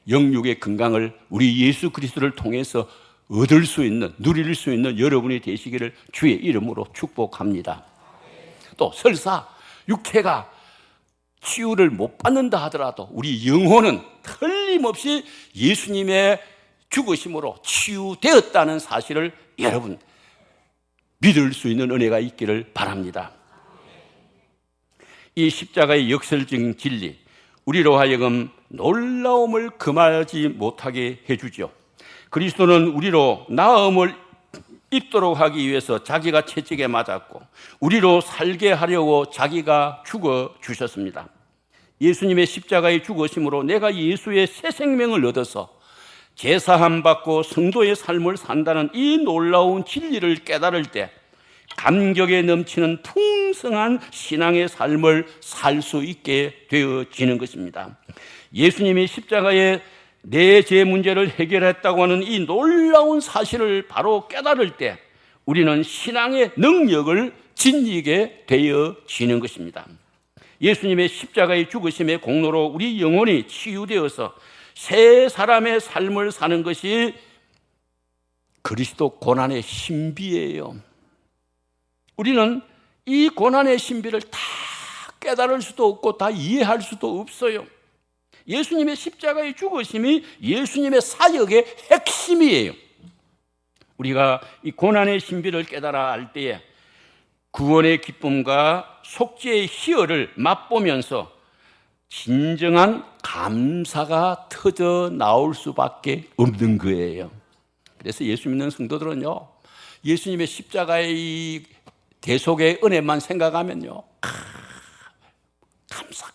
영육의 건강을 우리 예수 그리스도를 통해서 얻을 수 있는, 누릴 수 있는 여러분이 되시기를 주의 이름으로 축복합니다. 또 설사 육체가 치유를 못 받는다 하더라도 우리 영혼은 틀림없이 예수님의 죽으심으로 치유되었다는 사실을 여러분 믿을 수 있는 은혜가 있기를 바랍니다. 이 십자가의 역설적인 진리, 우리로 하여금 놀라움을 금하지 못하게 해주죠. 그리스도는 우리로 나음을 입도록 하기 위해서 자기가 채찍에 맞았고 우리로 살게 하려고 자기가 죽어 주셨습니다. 예수님의 십자가의 죽으심으로 내가 예수의 새 생명을 얻어서 제사함 받고 성도의 삶을 산다는 이 놀라운 진리를 깨달을 때 감격에 넘치는 풍성한 신앙의 삶을 살 수 있게 되어지는 것입니다. 예수님이 십자가에 내 죄 문제를 해결했다고 하는 이 놀라운 사실을 바로 깨달을 때 우리는 신앙의 능력을 지니게 되어지는 것입니다. 예수님의 십자가의 죽으심의 공로로 우리 영혼이 치유되어서 새 사람의 삶을 사는 것이 그리스도 고난의 신비예요. 우리는 이 고난의 신비를 다 깨달을 수도 없고 다 이해할 수도 없어요. 예수님의 십자가의 죽으심이 예수님의 사역의 핵심이에요. 우리가 이 고난의 신비를 깨달아 알 때에 구원의 기쁨과 속죄의 희열을 맛보면서 진정한 감사가 터져 나올 수밖에 없는 거예요. 그래서 예수 믿는 성도들은요, 예수님의 십자가의 이 대속의 은혜만 생각하면요, 감사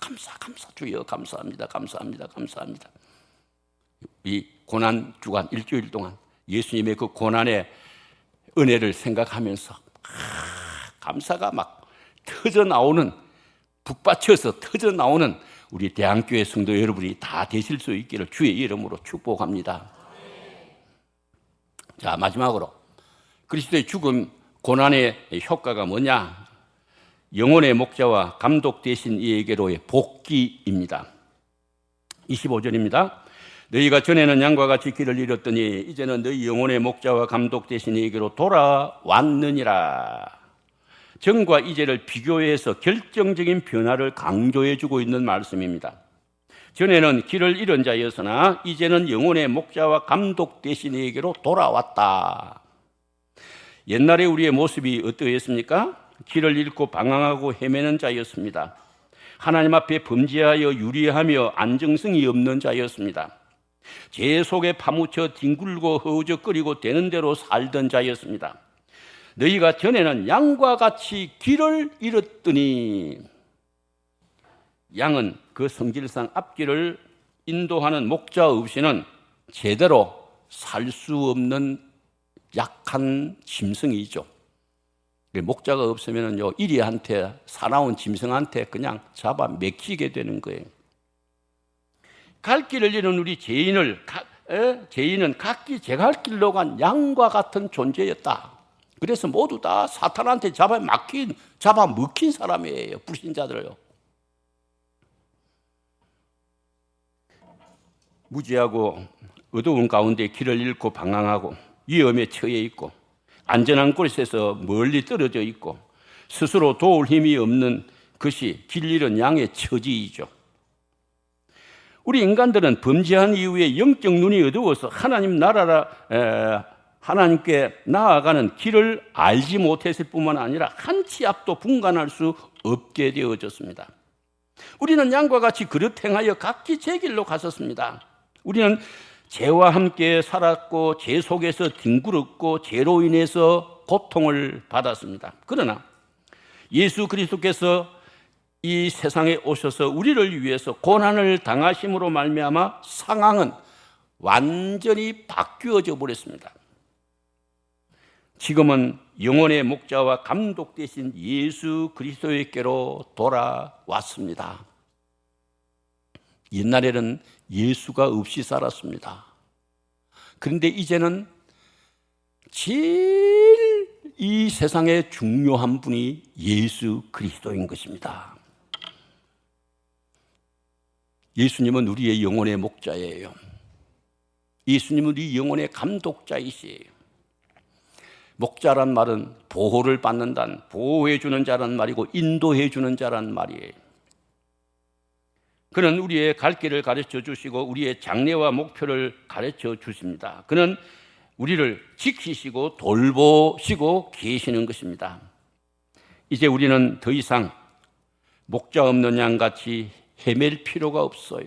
주여 감사합니다. 이 고난 주간 일주일 동안 예수님의 그 고난의 은혜를 생각하면서 감사가 막 터져 나오는, 북받쳐서 터져 나오는 우리 대한교회 성도 여러분이 다 되실 수 있기를 주의 이름으로 축복합니다. 자, 마지막으로 그리스도의 죽음, 고난의 효과가 뭐냐? 영혼의 목자와 감독 되신 이에게로의 복귀입니다. 25절입니다. 너희가 전에는 양과 같이 길을 잃었더니 이제는 너희 영혼의 목자와 감독 되신 이에게로 돌아왔느니라. 전과 이제를 비교해서 결정적인 변화를 강조해주고 있는 말씀입니다. 전에는 길을 잃은 자였으나 이제는 영혼의 목자와 감독 되신 이에게로 돌아왔다. 옛날에 우리의 모습이 어떠했습니까? 길을 잃고 방황하고 헤매는 자였습니다. 하나님 앞에 범죄하여 유리하며 안정성이 없는 자였습니다. 죄 속에 파묻혀 뒹굴고 허우적거리고 되는 대로 살던 자였습니다. 너희가 전에는 양과 같이 길을 잃었더니, 양은 그 성질상 앞길을 인도하는 목자 없이는 제대로 살 수 없는 약한 짐승이죠. 목자가 없으면요, 이리한테, 사나운 짐승한테 그냥 잡아 맥히게 되는 거예요. 갈 길을 잃은 우리 죄인은 각기 제갈 길로 간 양과 같은 존재였다. 그래서 모두 다 사탄한테 잡아 먹힌 사람이에요, 불신자들요. 무지하고 어두운 가운데 길을 잃고 방황하고 위험에 처해 있고 안전한 곳에서 멀리 떨어져 있고 스스로 도울 힘이 없는 것이 길 잃은 양의 처지이죠. 우리 인간들은 범죄한 이후에 영적 눈이 어두워서 하나님께 나아가는 길을 알지 못했을 뿐만 아니라 한 치 앞도 분간할 수 없게 되어졌습니다. 우리는 양과 같이 그릇 행하여 각기 제 길로 갔었습니다. 우리는 죄와 함께 살았고 죄 속에서 뒹굴었고 죄로 인해서 고통을 받았습니다. 그러나 예수 그리스도께서 이 세상에 오셔서 우리를 위해서 고난을 당하심으로 말미암아 상황은 완전히 바뀌어져 버렸습니다. 지금은 영혼의 목자와 감독 되신 예수 그리스도에게로 돌아왔습니다. 옛날에는 예수가 없이 살았습니다. 그런데 이제는 제일 이 세상에 중요한 분이 예수 그리스도인 것입니다. 예수님은 우리의 영혼의 목자예요. 예수님은 우리 영혼의 감독자이시에요. 목자란 말은 보호를 받는다는, 보호해 주는 자란 말이고 인도해 주는 자란 말이에요. 그는 우리의 갈 길을 가르쳐 주시고 우리의 장래와 목표를 가르쳐 주십니다. 그는 우리를 지키시고 돌보시고 계시는 것입니다. 이제 우리는 더 이상 목자 없는 양같이 헤맬 필요가 없어요.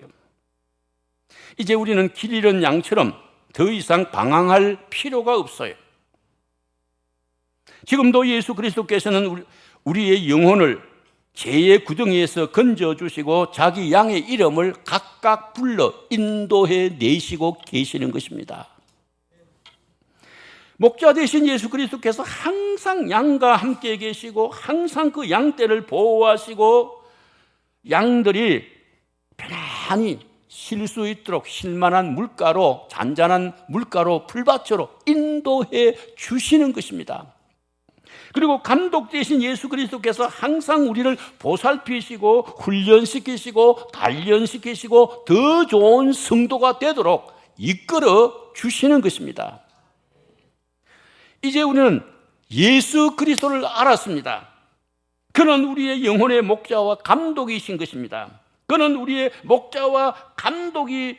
이제 우리는 길 잃은 양처럼 더 이상 방황할 필요가 없어요. 지금도 예수 그리스도께서는 우리의 영혼을 죄의 구덩이에서 건져주시고 자기 양의 이름을 각각 불러 인도해 내시고 계시는 것입니다. 목자 되신 예수 그리스도께서 항상 양과 함께 계시고 항상 그 양떼를 보호하시고 양들이 편안히 쉴 수 있도록 쉴만한 물가로, 잔잔한 물가로, 풀밭으로 인도해 주시는 것입니다. 그리고 감독 되신 예수 그리스도께서 항상 우리를 보살피시고 훈련시키시고 단련시키시고 더 좋은 성도가 되도록 이끌어 주시는 것입니다. 이제 우리는 예수 그리스도를 알았습니다. 그는 우리의 영혼의 목자와 감독이신 것입니다. 그는 우리의 목자와 감독이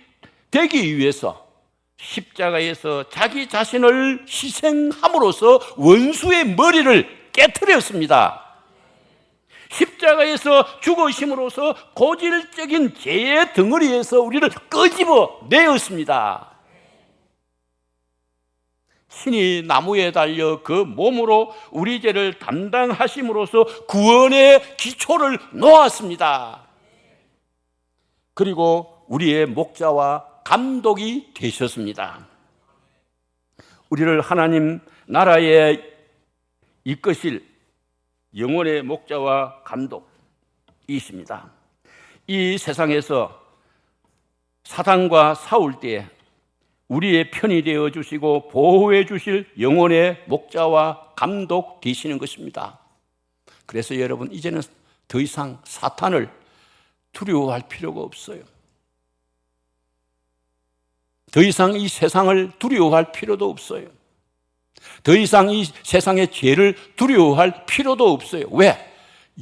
되기 위해서 십자가에서 자기 자신을 희생함으로써 원수의 머리를 깨트렸습니다. 십자가에서 죽으심으로써 고질적인 죄의 덩어리에서 우리를 끄집어 내었습니다. 신이 나무에 달려 그 몸으로 우리 죄를 담당하심으로써 구원의 기초를 놓았습니다. 그리고 우리의 목자와 감독이 되셨습니다. 우리를 하나님 나라에 이끄실 영혼의 목자와 감독이십니다. 이 세상에서 사단과 싸울 때 우리의 편이 되어 주시고 보호해 주실 영혼의 목자와 감독 되시는 것입니다. 그래서 여러분, 이제는 더 이상 사탄을 두려워할 필요가 없어요. 더 이상 이 세상을 두려워할 필요도 없어요. 더 이상 이 세상의 죄를 두려워할 필요도 없어요. 왜?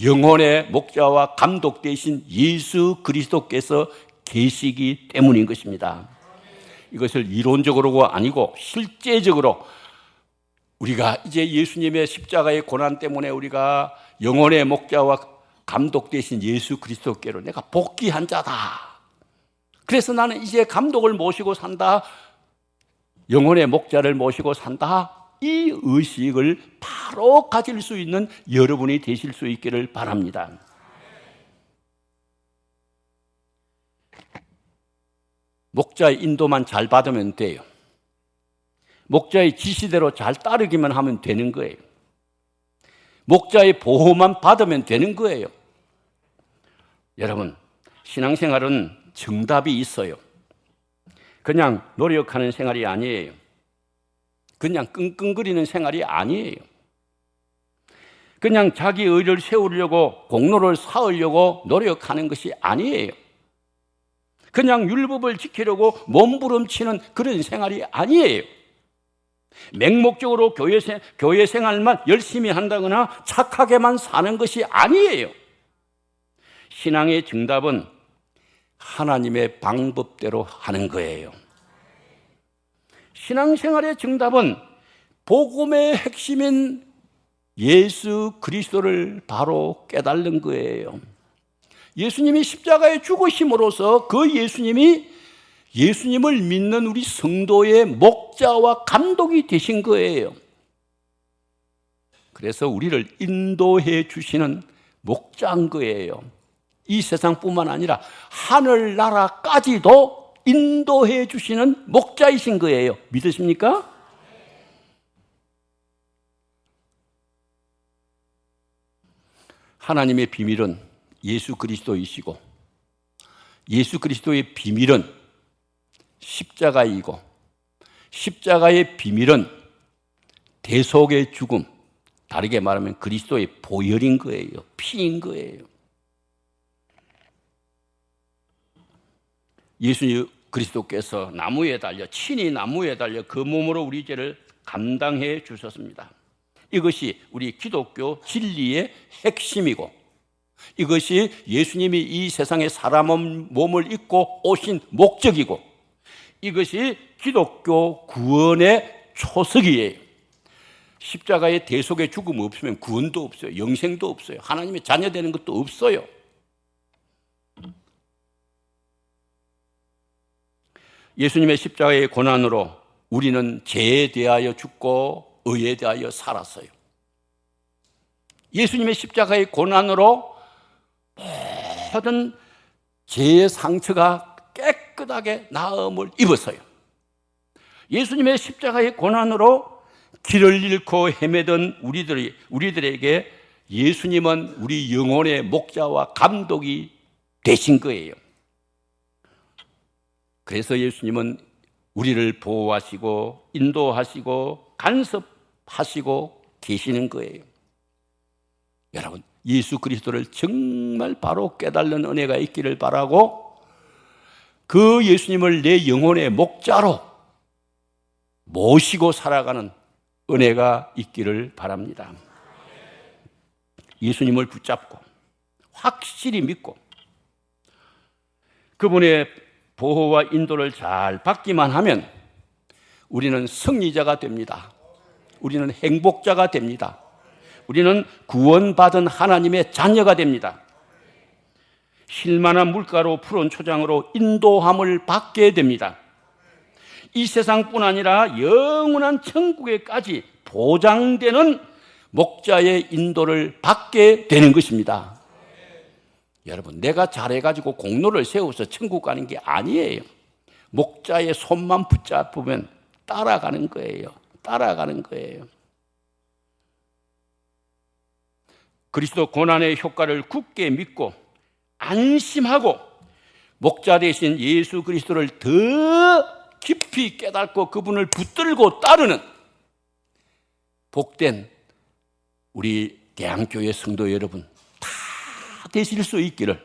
영혼의 목자와 감독 되신 예수 그리스도께서 계시기 때문인 것입니다. 이것을 이론적으로가 아니고 실제적으로 우리가 이제 예수님의 십자가의 고난 때문에 우리가 영혼의 목자와 감독 되신 예수 그리스도께로 내가 복귀한 자다. 그래서 나는 이제 감독을 모시고 산다. 영혼의 목자를 모시고 산다. 이 의식을 바로 가질 수 있는 여러분이 되실 수 있기를 바랍니다. 목자의 인도만 잘 받으면 돼요. 목자의 지시대로 잘 따르기만 하면 되는 거예요. 목자의 보호만 받으면 되는 거예요. 여러분, 신앙생활은 정답이 있어요. 그냥 노력하는 생활이 아니에요. 그냥 끙끙거리는 생활이 아니에요. 그냥 자기 의를 세우려고 공로를 쌓으려고 노력하는 것이 아니에요. 그냥 율법을 지키려고 몸부림치는 그런 생활이 아니에요. 맹목적으로 교회 생활만 열심히 한다거나 착하게만 사는 것이 아니에요. 신앙의 정답은 하나님의 방법대로 하는 거예요. 신앙생활의 정답은 복음의 핵심인 예수 그리스도를 바로 깨달는 거예요. 예수님이 십자가에 죽으심으로써 그 예수님을 믿는 우리 성도의 목자와 감독이 되신 거예요. 그래서 우리를 인도해 주시는 목자인 거예요. 이 세상뿐만 아니라 하늘나라까지도 인도해 주시는 목자이신 거예요. 믿으십니까? 하나님의 비밀은 예수 그리스도이시고 예수 그리스도의 비밀은 십자가이고 십자가의 비밀은 대속의 죽음, 다르게 말하면 그리스도의 보혈인 거예요. 피인 거예요. 예수 그리스도께서 나무에 달려 친히 나무에 달려 그 몸으로 우리 죄를 감당해 주셨습니다. 이것이 우리 기독교 진리의 핵심이고 이것이 예수님이 이 세상에 사람 몸을 입고 오신 목적이고 이것이 기독교 구원의 초석이에요. 십자가의 대속의 죽음 없으면 구원도 없어요. 영생도 없어요. 하나님의 자녀 되는 것도 없어요. 예수님의 십자가의 고난으로 우리는 죄에 대하여 죽고 의에 대하여 살았어요. 예수님의 십자가의 고난으로 모든 죄의 상처가 깨끗하게 나음을 입었어요. 예수님의 십자가의 고난으로 길을 잃고 헤매던 우리들에게 예수님은 우리 영혼의 목자와 감독이 되신 거예요. 그래서 예수님은 우리를 보호하시고 인도하시고 간섭하시고 계시는 거예요. 여러분, 예수 그리스도를 정말 바로 깨달는 은혜가 있기를 바라고 그 예수님을 내 영혼의 목자로 모시고 살아가는 은혜가 있기를 바랍니다. 예수님을 붙잡고 확실히 믿고 그분의 보호와 인도를 잘 받기만 하면 우리는 승리자가 됩니다. 우리는 행복자가 됩니다. 우리는 구원받은 하나님의 자녀가 됩니다. 쉴만한 물가로 푸른 초장으로 인도함을 받게 됩니다. 이 세상뿐 아니라 영원한 천국에까지 보장되는 목자의 인도를 받게 되는 것입니다. 여러분, 내가 잘해가지고 공로를 세워서 천국 가는 게 아니에요. 목자의 손만 붙잡으면 따라가는 거예요. 따라가는 거예요. 그리스도 고난의 효과를 굳게 믿고 안심하고 목자 되신 예수 그리스도를 더 깊이 깨닫고 그분을 붙들고 따르는 복된 우리 대한교회 성도 여러분 다 되실 수 있기를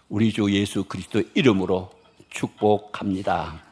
우리 주 예수 그리스도 이름으로 축복합니다.